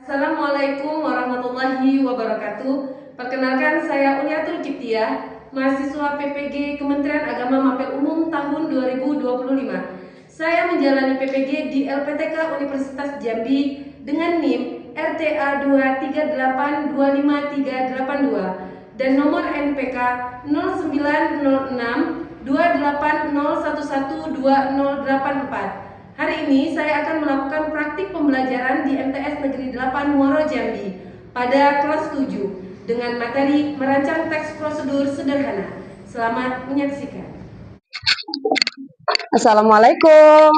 Assalamualaikum warahmatullahi wabarakatuh. Perkenalkan, saya Uniatul Kiptiah, mahasiswa PPG Kementerian Agama Mapel Umum tahun 2025. Saya menjalani PPG di LPTK Universitas Jambi dengan NIM RTA 238258382 dan nomor NPK 090628011204. Hari ini saya akan melakukan praktik pembelajaran di MTS Negeri 8 Muaro Jambi pada kelas 7 dengan materi merancang teks prosedur sederhana. Selamat menyaksikan. Assalamualaikum.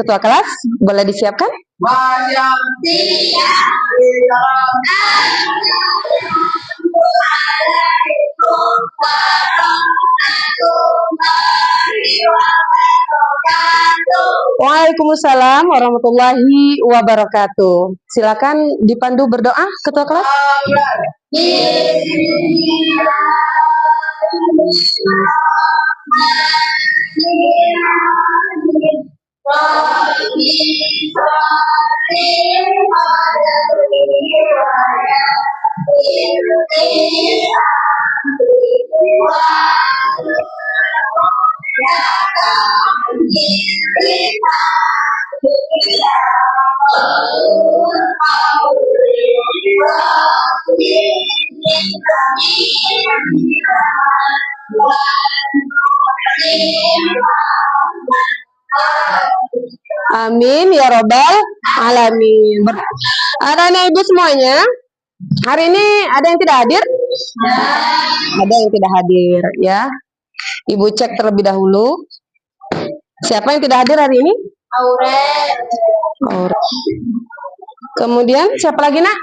Ketua kelas, boleh disiapkan? Waalaikumsalam warahmatullahi wabarakatuh. Silakan dipandu berdoa, Ketua kelas. Amin ya robbal alamin. Ada nih ibu semuanya. Hari ini ada yang tidak hadir? Ada yang tidak hadir ya. Ibu cek terlebih dahulu. Siapa yang tidak hadir hari ini? Aurel. Kemudian siapa lagi nak?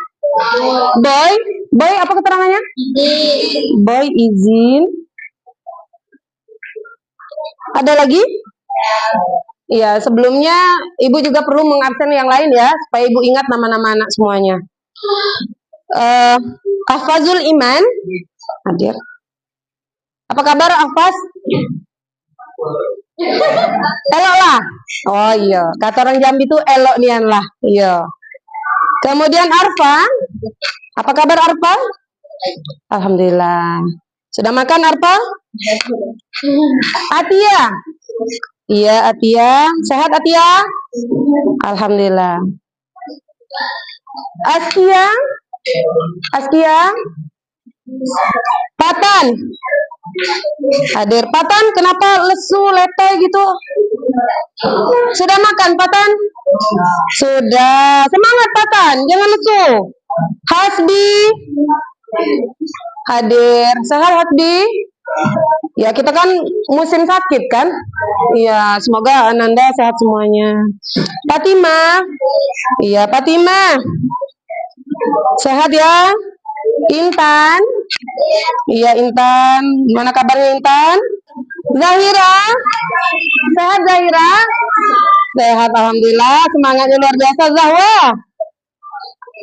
Boy. Boy apa keterangannya? Boy izin. Ada lagi? Ya, sebelumnya ibu juga perlu mengabsen yang lain ya, supaya ibu ingat nama-nama anak semuanya. Ahfazul Iman hadir. Apa kabar Ahfaz? Elok lah. Oh iya, kata orang Jambi itu elok nian lah. Iya. Kemudian Arfan. Apa kabar Arfan? Alhamdulillah. Sudah makan Arfan? Atia. Iya Atia, sehat Atia? Alhamdulillah. Askia, Patan, hadir. Patan, kenapa lesu, letih gitu? Sudah makan Patan? Sudah. Semangat Patan, jangan lesu. Hasbi, hadir. Sehat Hasbi? Ya kita kan musim sakit kan. Iya, semoga Ananda sehat semuanya. Fatima, iya Fatima, sehat ya. Intan, iya Intan, gimana kabarnya Intan? Zahira, sehat Zahira? Sehat alhamdulillah, semangatnya luar biasa. Zahwa,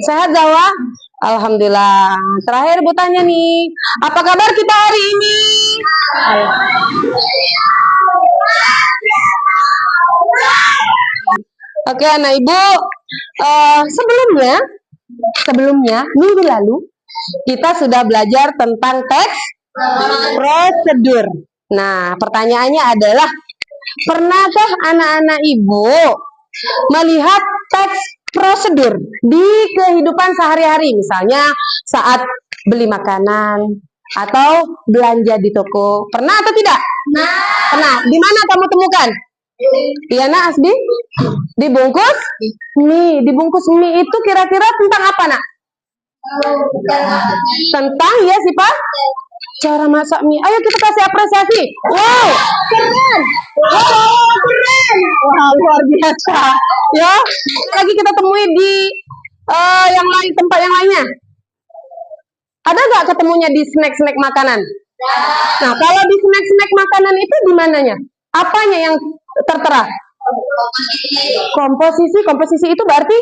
sehat Zahwa? Alhamdulillah. Terakhir Bu tanya nih, apa kabar kita hari ini? Oke anak ibu, sebelumnya minggu lalu kita sudah belajar tentang teks prosedur. Nah pertanyaannya adalah, pernahkah anak-anak ibu melihat teks prosedur di kehidupan sehari-hari, misalnya saat beli makanan atau belanja di toko? Pernah atau tidak? Pernah. Di mana kamu temukan? Iya nak Asbi? Dibungkus mie. Dibungkus mie itu kira-kira tentang apa nak? Tentang ya sih Pak? Cara masak mie. Ayo kita kasih apresiasi. Wow, keren. Wow, keren. Wah, luar biasa. Ya, lagi kita temui di yang lain, tempat yang lainnya. Ada nggak ketemunya di snack-snack makanan? Nah, kalau di snack-snack makanan itu di mananya? Apanya yang tertera? Komposisi itu berarti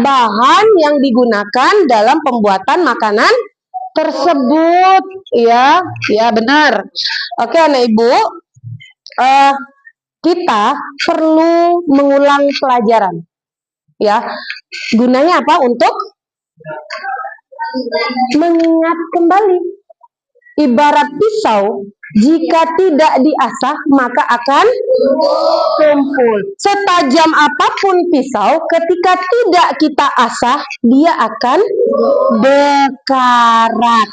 bahan yang digunakan dalam pembuatan makanan tersebut. Ya benar. Oke anak ibu, kita perlu mengulang pelajaran, ya. Gunanya apa? Untuk mengingat kembali. Ibarat pisau, jika tidak diasah maka akan tumpul. Setajam apapun pisau, ketika tidak kita asah, dia akan berkarat.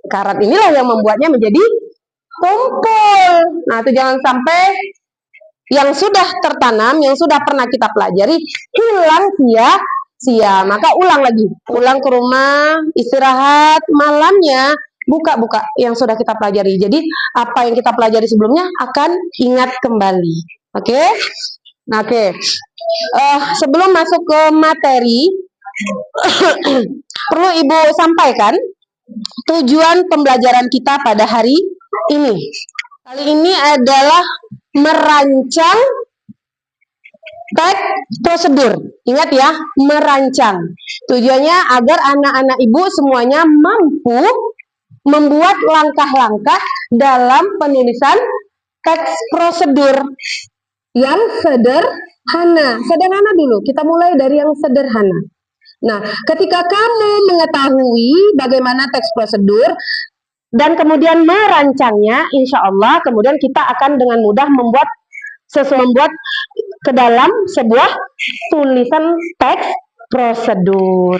Karat inilah yang membuatnya menjadi tumpul. Nah, itu jangan sampai yang sudah tertanam, yang sudah pernah kita pelajari, hilang sia-sia. Maka ulang lagi. Pulang ke rumah, istirahat, malamnya buka-buka yang sudah kita pelajari. Jadi, apa yang kita pelajari sebelumnya akan ingat kembali. Oke? Oke. Sebelum masuk ke materi, perlu Ibu sampaikan tujuan pembelajaran kita pada hari ini. Kali ini adalah merancang teks prosedur. Ingat ya, merancang. Tujuannya agar anak-anak Ibu semuanya mampu membuat langkah-langkah dalam penulisan teks prosedur yang sederhana. Sederhana dulu, kita mulai dari yang sederhana. Nah, ketika kamu mengetahui bagaimana teks prosedur dan kemudian merancangnya, insya Allah kemudian kita akan dengan mudah membuat ke dalam sebuah tulisan teks prosedur.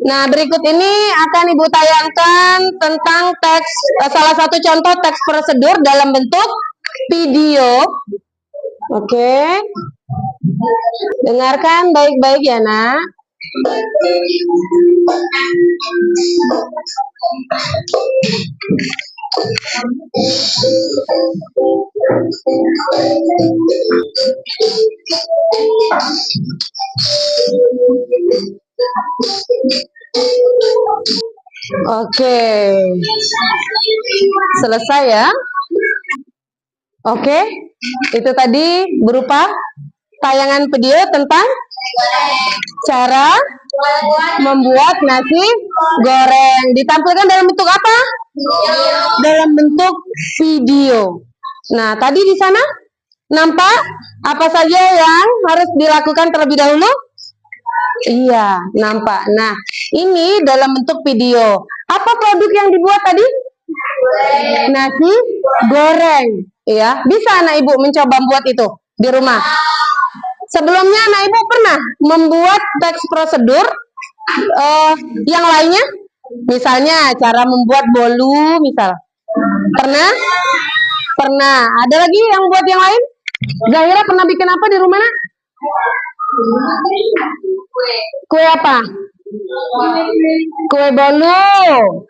Nah, berikut ini akan Ibu tayangkan tentang salah satu contoh teks prosedur dalam bentuk video. Oke. Dengarkan baik-baik ya, Nak. Oke. Selesai ya? Oke. Itu tadi berupa tayangan video tentang cara membuat nasi goreng. Ditampilkan dalam bentuk apa? Dalam bentuk video. Nah, tadi di sana nampak apa saja yang harus dilakukan terlebih dahulu? Iya, nampak. Nah, ini dalam bentuk video. Apa produk yang dibuat tadi? Nasi goreng. Ya, bisa anak Ibu mencoba buat itu di rumah. Sebelumnya anak Ibu pernah membuat teks prosedur yang lainnya? Misalnya cara membuat bolu, misal. Pernah? Pernah. Ada lagi yang buat yang lain? Zahira pernah bikin apa di rumah, Nak? Kue apa? Kue bolu.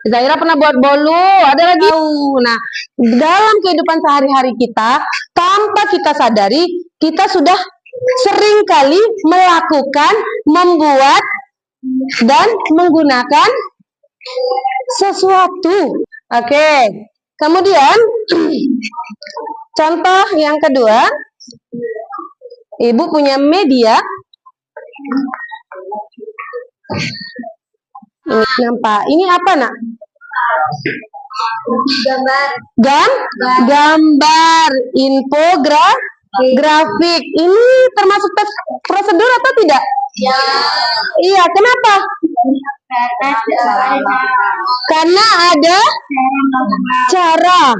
Zahira pernah buat bolu. Ada lagi? Nah, dalam kehidupan sehari-hari kita, tanpa kita sadari, kita sudah sering kali melakukan, membuat, dan menggunakan sesuatu. Oke. Kemudian, contoh yang kedua, Ibu punya media. Ini nampak. Ini apa, Nak? Gambar. Infografik. Ini termasuk teks prosedur atau tidak? Ya. Iya, kenapa? Karena ada cara,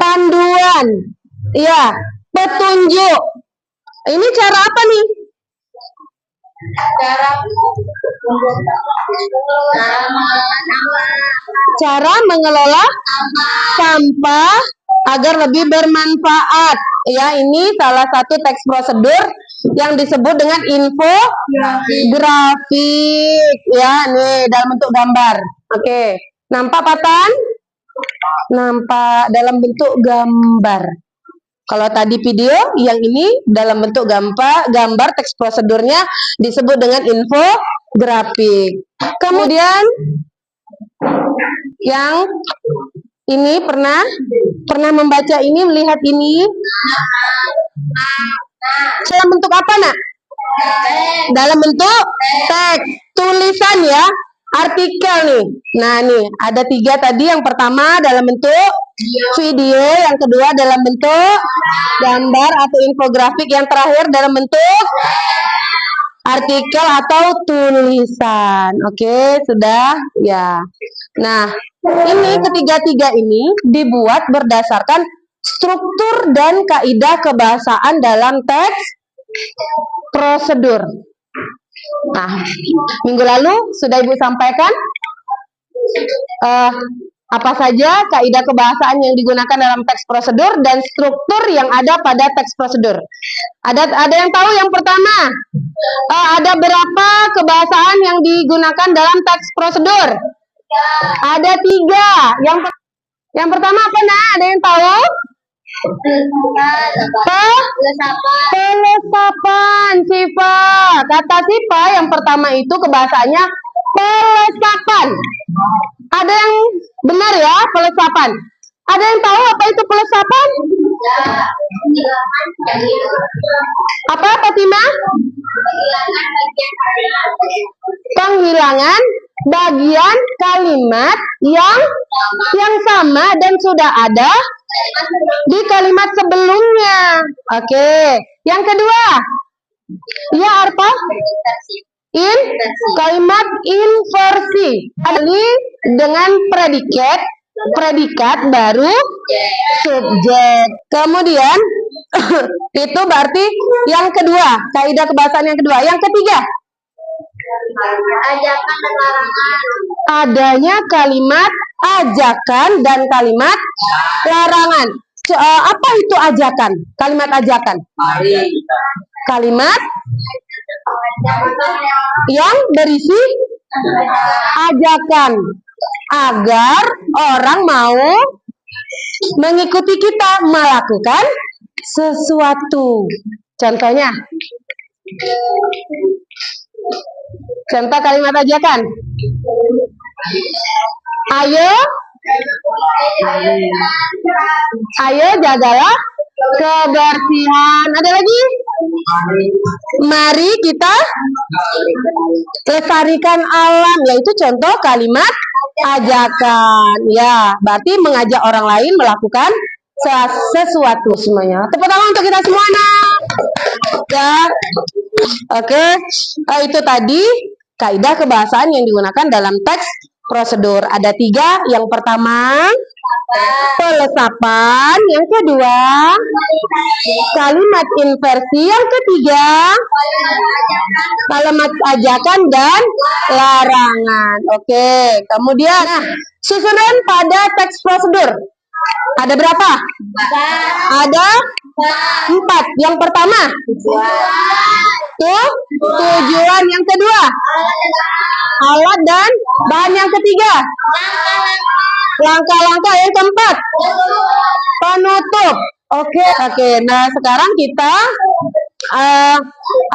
panduan, ya, petunjuk. Ini cara apa nih? Cara mengelola sampah agar lebih bermanfaat. Ya, ini salah satu teks prosedur yang disebut dengan infografik. Ya, nih dalam bentuk gambar. Oke, nampak Patan? Nampak dalam bentuk gambar. Kalau tadi video, yang ini dalam bentuk gambar teks prosedurnya disebut dengan infografik. Kemudian yang ini pernah membaca ini, melihat ini dalam bentuk apa, Nak? Dalam bentuk teks tulisan ya. artikel nih. Nah nih ada 3 tadi. Yang pertama dalam bentuk video, yang kedua dalam bentuk gambar atau infografik, yang terakhir dalam bentuk artikel atau tulisan. Oke, sudah ya. Nah, ini ketiga-tiga ini dibuat berdasarkan struktur dan kaidah kebahasaan dalam teks prosedur. Nah, minggu lalu sudah Ibu sampaikan apa saja kaidah kebahasaan yang digunakan dalam teks prosedur dan struktur yang ada pada teks prosedur. Ada yang tahu yang pertama? Ada berapa kebahasaan yang digunakan dalam teks prosedur? Ada 3. Yang pertama apa, Nak? Ada yang tahu? Pelesapan, Siva. Kata Siva yang pertama itu kebahasaannya pelesapan. Ada yang benar ya, pelesapan. Ada yang tahu apa itu pelesapan? Apa, Fatima? Penghilangan bagian kalimat yang sama dan sudah ada di kalimat sebelumnya. Oke. Yang kedua, ya apa? Kalimat inversi. Ini dengan predikat baru subjek. Kemudian itu berarti yang kedua, kaidah kebahasaan yang kedua. Yang ketiga, ajakan dan larangan. Adanya kalimat ajakan dan kalimat larangan. Apa itu ajakan? Kalimat ajakan. Kalimat yang berisi ajakan agar orang mau mengikuti kita melakukan sesuatu. Contohnya, contoh kalimat ajakan. Ayo jagalah kebersihan. Ada lagi? Mari kita lestarikan alam. Yaitu contoh kalimat ajakan. Ya, berarti mengajak orang lain melakukan sesuatu semuanya. Tepuk tangan untuk kita semua, Nak. Ya. Oke. Itu tadi kaidah kebahasaan yang digunakan dalam teks prosedur. Ada 3. Yang pertama, pelesapan. Yang kedua, kalimat inversi. Yang ketiga, kalimat ajakan dan larangan. Oke. Kemudian, susunan pada teks prosedur. Ada berapa? Ada 4. Yang pertama, tujuan. Yang kedua, alat dan bahan. Yang ketiga, langkah-langkah. Yang keempat, penutup. Oke. Nah, sekarang kita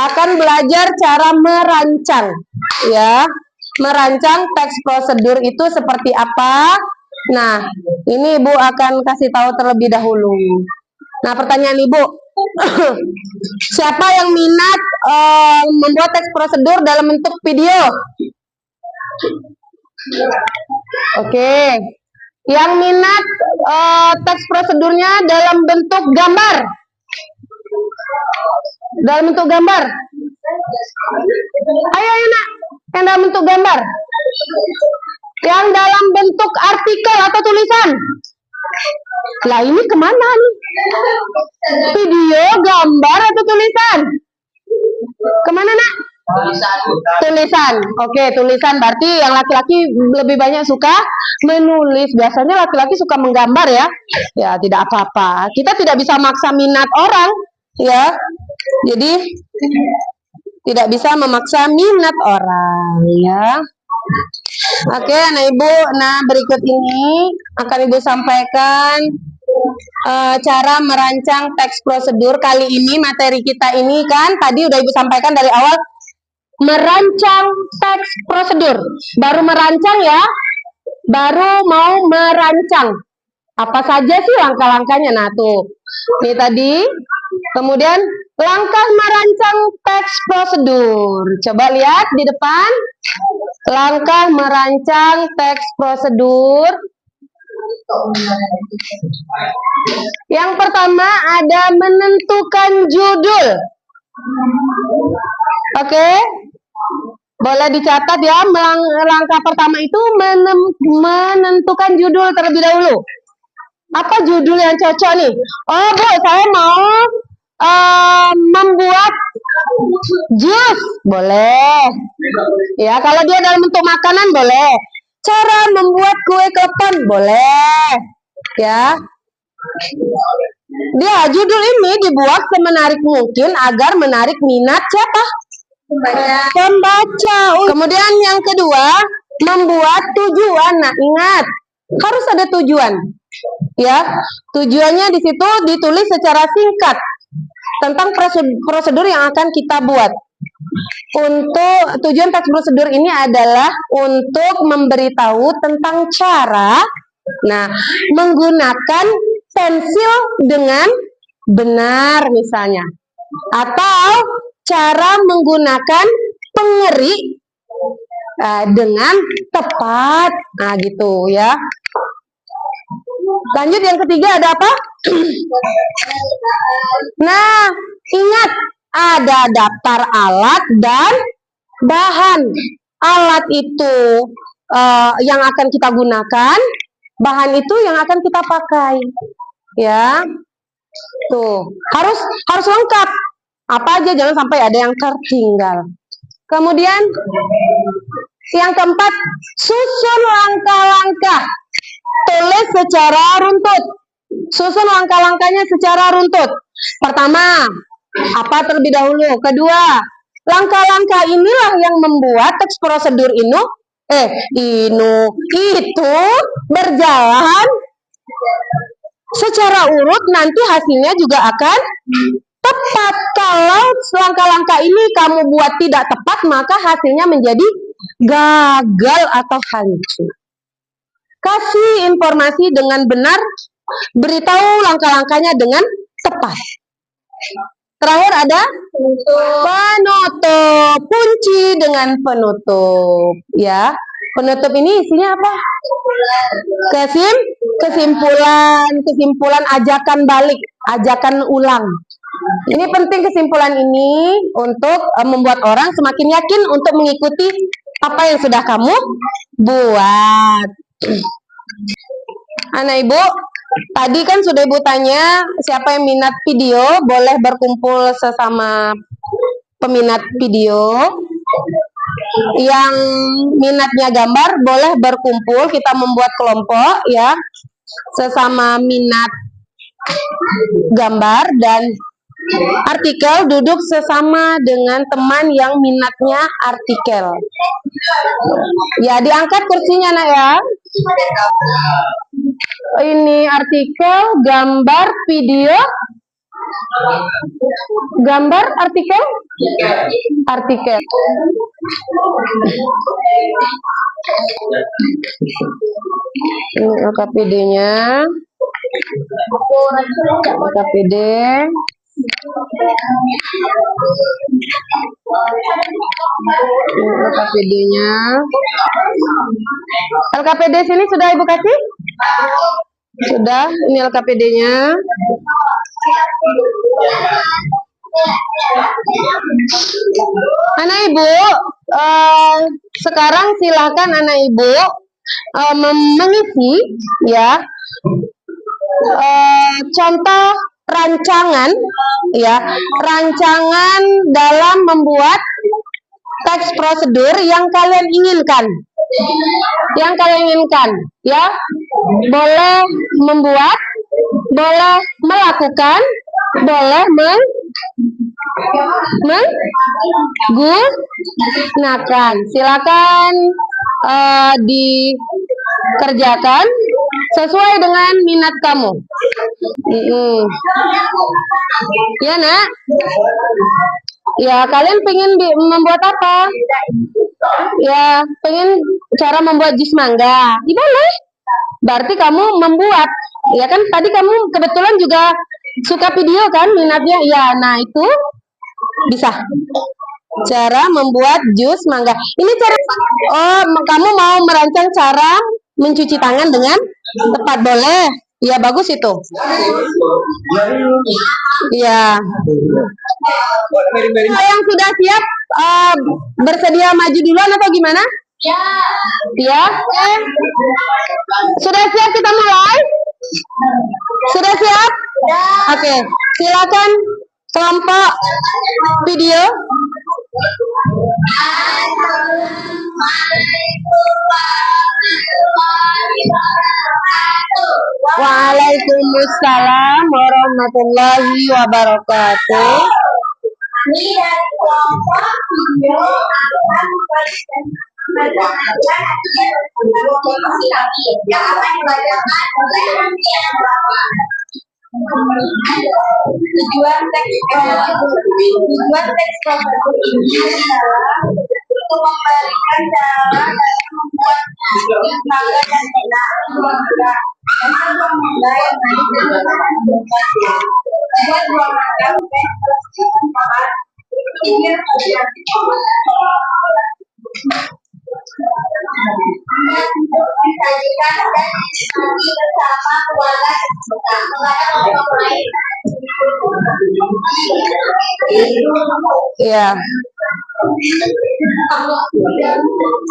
akan belajar cara merancang, ya. Merancang teks prosedur itu seperti apa? Nah, ini Ibu akan kasih tahu terlebih dahulu. Nah, pertanyaan Ibu, siapa yang minat membuat teks prosedur dalam bentuk video? Oke. Yang minat teks prosedurnya dalam bentuk gambar? Dalam bentuk gambar? Ayo, Nak. Yang dalam bentuk gambar? Yang dalam bentuk artikel atau tulisan? Lah, ini kemana nih? Video, gambar, atau tulisan? Kemana, Nak? Tulisan. Oke, tulisan. Berarti yang laki-laki lebih banyak suka menulis. Biasanya laki-laki suka menggambar ya. Ya, tidak apa-apa. Kita tidak bisa maksa minat orang, ya. Jadi tidak bisa memaksa minat orang, ya. Oke, nah Ibu, berikut ini akan Ibu sampaikan cara merancang teks prosedur. Kali ini materi kita ini kan tadi udah Ibu sampaikan dari awal, merancang teks prosedur. Baru merancang ya, baru mau merancang. Apa saja sih langkah-langkahnya? Nah tuh, ini tadi. Kemudian langkah merancang teks prosedur. Coba lihat di depan. Langkah merancang teks prosedur. Yang pertama ada menentukan judul. Oke, boleh dicatat ya. Langkah pertama itu menentukan judul terlebih dahulu. Apa judul yang cocok nih? Oh Bu, saya mau membuat jus, boleh. Ya, kalau dia dalam bentuk makanan boleh. Cara membuat kue klepon boleh. Ya. Dia judul ini dibuat semenarik mungkin agar menarik minat siapa? Pembaca. Kemudian yang kedua, membuat tujuan. Nah, ingat, harus ada tujuan. Ya, tujuannya di situ ditulis secara singkat tentang prosedur yang akan kita buat. Untuk tujuan teks prosedur ini adalah untuk memberitahu tentang cara, nah, menggunakan pensil dengan benar misalnya, atau cara menggunakan pengeri dengan tepat, nah gitu ya. Lanjut yang ketiga ada apa? Nah, ingat ada daftar alat dan bahan. Alat itu yang akan kita gunakan, bahan itu yang akan kita pakai. Ya. Tuh, harus lengkap. Apa aja, jangan sampai ada yang tertinggal. Kemudian yang keempat, susun langkah-langkah. Tulis secara runtut. Susun langkah-langkahnya secara runtut. Pertama, apa terlebih dahulu? Kedua, langkah-langkah inilah yang membuat teks prosedur itu berjalan secara urut, nanti hasilnya juga akan tepat. Kalau langkah-langkah ini kamu buat tidak tepat, maka hasilnya menjadi gagal atau hancur. Kasih informasi dengan benar, beritahu langkah-langkahnya dengan tepat. Terakhir ada penutup, kunci dengan penutup, ya. Penutup ini isinya apa? Kesimpulan, ajakan balik, ajakan ulang. Ini penting kesimpulan ini untuk membuat orang semakin yakin untuk mengikuti apa yang sudah kamu buat. Anak Ibu, tadi kan sudah Ibu tanya siapa yang minat video, boleh berkumpul sesama peminat video. Yang minatnya gambar boleh berkumpul, kita membuat kelompok ya, sesama minat gambar, dan artikel duduk sesama dengan teman yang minatnya artikel. Ya, diangkat kursinya nak ya. Ini artikel, gambar, video, gambar, artikel, artikel. Ini LKPD-nya, LKPD. Ini LKPD-nya. LKPD sini sudah Ibu kasih? Sudah, ini LKPD-nya. Anak Ibu, sekarang silakan anak Ibu mengisi ya contoh rancangan ya, rancangan dalam membuat teks prosedur yang kalian inginkan. Yang kalian inginkan ya, boleh membuat, boleh melakukan, boleh menggunakan. Silakan dikerjakan sesuai dengan minat kamu. Ya nak? Ya, kalian pengen membuat apa? Ya, pengen cara membuat jus mangga. Boleh. Berarti kamu membuat. Ya kan, tadi kamu kebetulan juga suka video kan, minatnya. Ya, nah itu bisa. Cara membuat jus mangga. Ini cara, oh, kamu mau merancang cara mencuci tangan dengan tepat, boleh? Ya, bagus itu. Ya. Yang sudah siap bersedia maju duluan atau gimana? Ya. Sudah siap kita mulai? Sudah siap? Oke, silakan kelompok video. Waalaikumsalam warahmatullahi wabarakatuh. Ini dari kelompok video akan yang akan dibacakan oleh tujuan teks tersebut ini adalah untuk memberikan cara membuat mangga dan enak mangga yang buat dua mangga ini disajikan dan dinikmati bersama keluarga ya.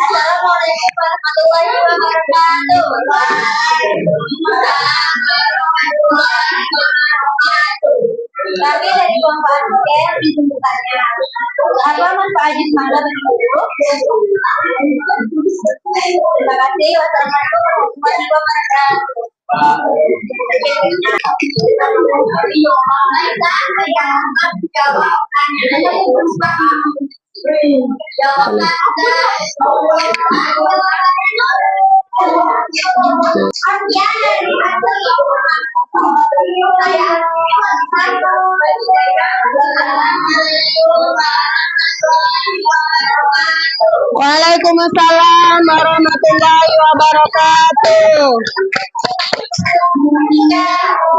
Assalamualaikum warahmatullahi wabarakatuh. Kami dari kelompok Asker ditentukannya. Apa manfaat jus mangga bagi tubuh? Terima kasih. Wassalamualaikum warahmatullahi Waalaikumsalam warahmatullahi wabarakatuh.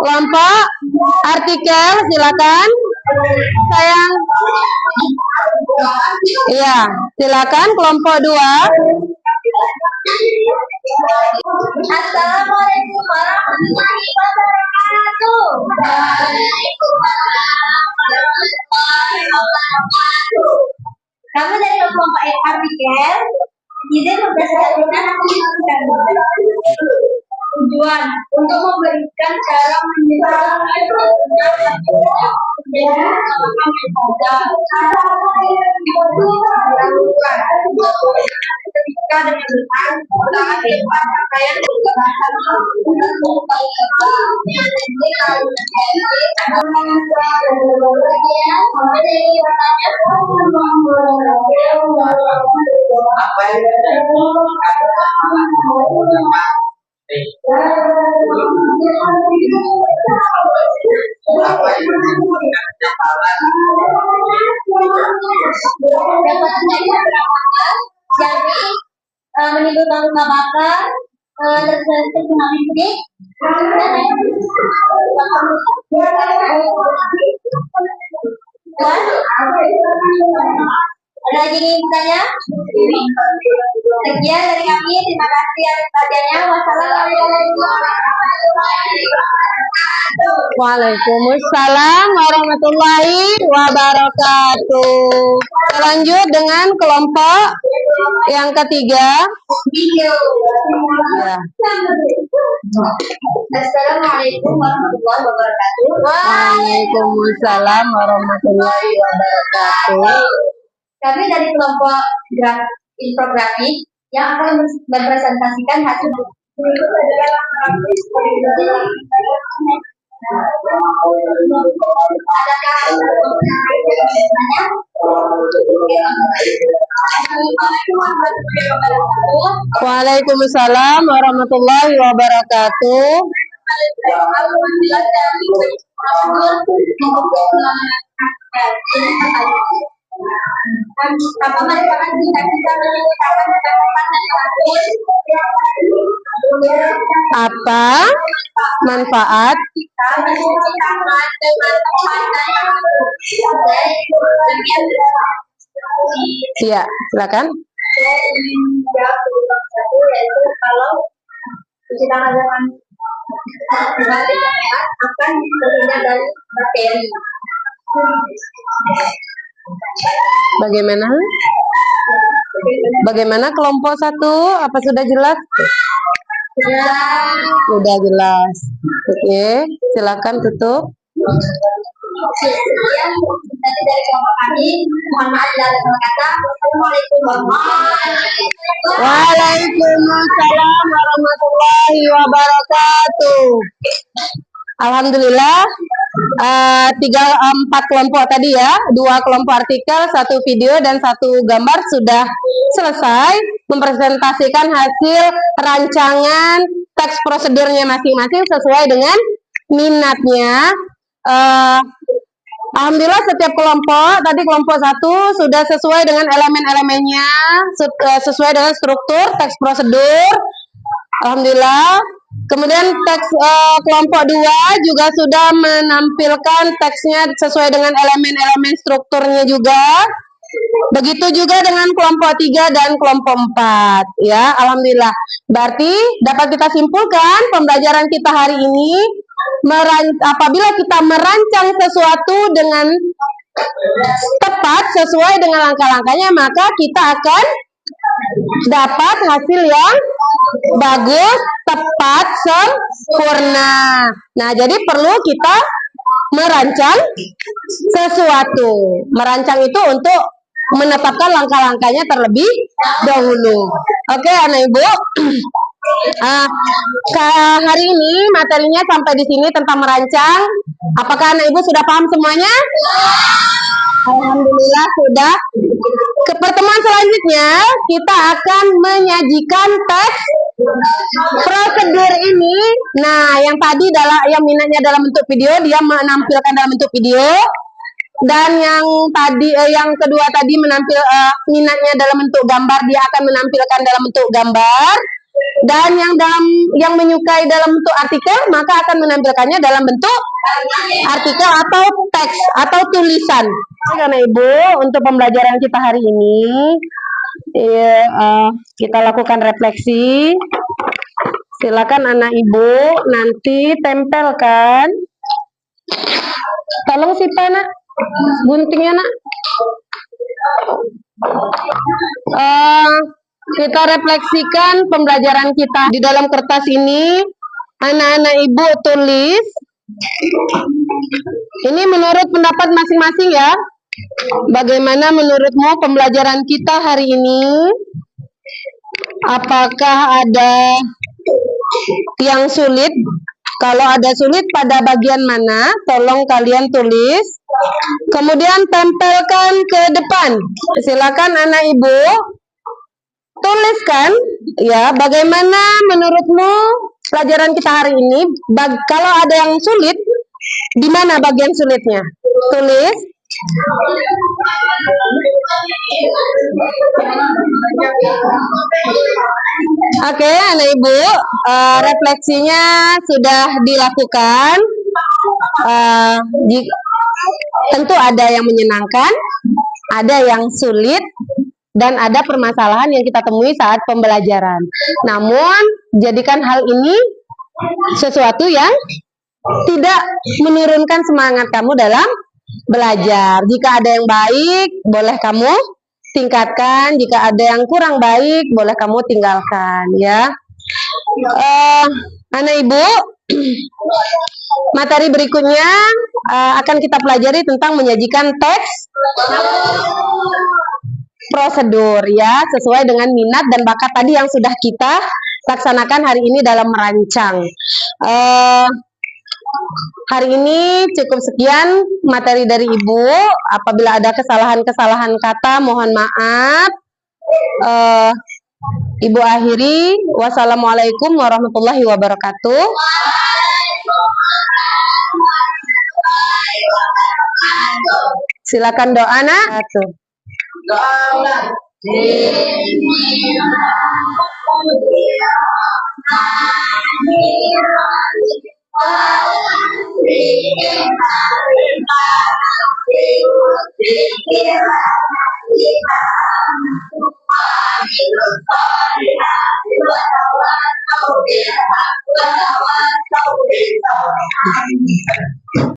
Kelompok artikel silakan. Sayang. Iya, silakan kelompok 2. Assalamualaikum warahmatullahi wabarakatuh. Kami dari kelompok artikel izin berdasarkan tujuan untuk memberikan cara menimbulkan luka bakar, tsunami listrik, ada lagi nih bertanya? Sekian dari kami, terima kasih atas perhatiannya. Wassalamualaikum warahmatullahi wabarakatuh. Waalaikumsalam warahmatullahi wabarakatuh. Lanjut dengan kelompok yang ketiga. Video. Ya. Assalamualaikum warahmatullahi wabarakatuh. Waalaikumsalam warahmatullahi wabarakatuh. Kami dari kelompok infografik yang akan mempresentasikan hasil Waalaikumsalam warahmatullahi wabarakatuh. Apa manfaat Iya, silakan. Saya ingin menjawab di bab 1, yaitu kalau cuci tangan dengan berarti sehat akan terhindar dari bakteri. Bagaimana? Bagaimana kelompok 1? Apa sudah jelas? Sudah jelas. Oke, silakan tutup. Sekian dari kelompok kami. Mohon maaf bila ada salah kata. Assalamualaikum warahmatullahi wabarakatuh. Waalaikumsalam warahmatullahi wabarakatuh. Alhamdulillah, 4 kelompok tadi ya, 2 kelompok artikel, 1 video dan 1 gambar sudah selesai mempresentasikan hasil rancangan teks prosedurnya masing-masing sesuai dengan minatnya. Alhamdulillah setiap kelompok, tadi kelompok 1 sudah sesuai dengan elemen-elemennya, sesuai dengan struktur teks prosedur. Alhamdulillah. Kemudian teks kelompok 2 juga sudah menampilkan teksnya sesuai dengan elemen-elemen strukturnya juga. Begitu juga dengan kelompok 3 dan kelompok 4 ya. Alhamdulillah. Berarti dapat kita simpulkan pembelajaran kita hari ini apabila kita merancang sesuatu dengan tepat sesuai dengan langkah-langkahnya, maka kita akan dapat hasil yang bagus, tepat, sempurna. Nah, jadi perlu kita merancang sesuatu. Merancang itu untuk menetapkan langkah-langkahnya terlebih dahulu. Oke, anak ibu. Hari ini materinya sampai di sini tentang merancang. Apakah anak ibu sudah paham semuanya? Alhamdulillah sudah. Ke pertemuan selanjutnya kita akan menyajikan teks prosedur ini. Nah, yang tadi yang minatnya dalam bentuk video, dia menampilkan dalam bentuk video. Dan yang tadi yang kedua tadi minatnya dalam bentuk gambar, dia akan menampilkan dalam bentuk gambar. Dan yang menyukai dalam bentuk artikel, maka akan menampilkannya dalam bentuk artikel atau teks atau tulisan. Karena ibu, untuk pembelajaran kita hari ini kita lakukan refleksi. Silakan anak ibu nanti tempelkan. Tolong si nak, guntingnya nak. Kita refleksikan pembelajaran kita di dalam kertas ini. Anak-anak ibu tulis. Ini menurut pendapat masing-masing ya. Bagaimana menurutmu pembelajaran kita hari ini? Apakah ada yang sulit? Kalau ada sulit pada bagian mana? Tolong kalian tulis. Kemudian tempelkan ke depan. Silakan anak ibu tuliskan ya, bagaimana menurutmu pelajaran kita hari ini? Kalau ada yang sulit, di mana bagian sulitnya? Tulis. Oke, anak ibu, refleksinya sudah dilakukan. Tentu ada yang menyenangkan, ada yang sulit, dan ada permasalahan yang kita temui saat pembelajaran. Namun, jadikan hal ini sesuatu yang tidak menurunkan semangat kamu dalam belajar. Jika ada yang baik, boleh kamu tingkatkan. Jika ada yang kurang baik, boleh kamu tinggalkan, ya. Anak ibu, materi berikutnya akan kita pelajari tentang menyajikan teks prosedur, ya, sesuai dengan minat dan bakat tadi yang sudah kita laksanakan hari ini dalam merancang. Hari ini cukup sekian materi dari ibu. Apabila ada kesalahan-kesalahan kata, mohon maaf. Ibu akhiri. Wassalamualaikum warahmatullahi wabarakatuh. Silakan doa, nak.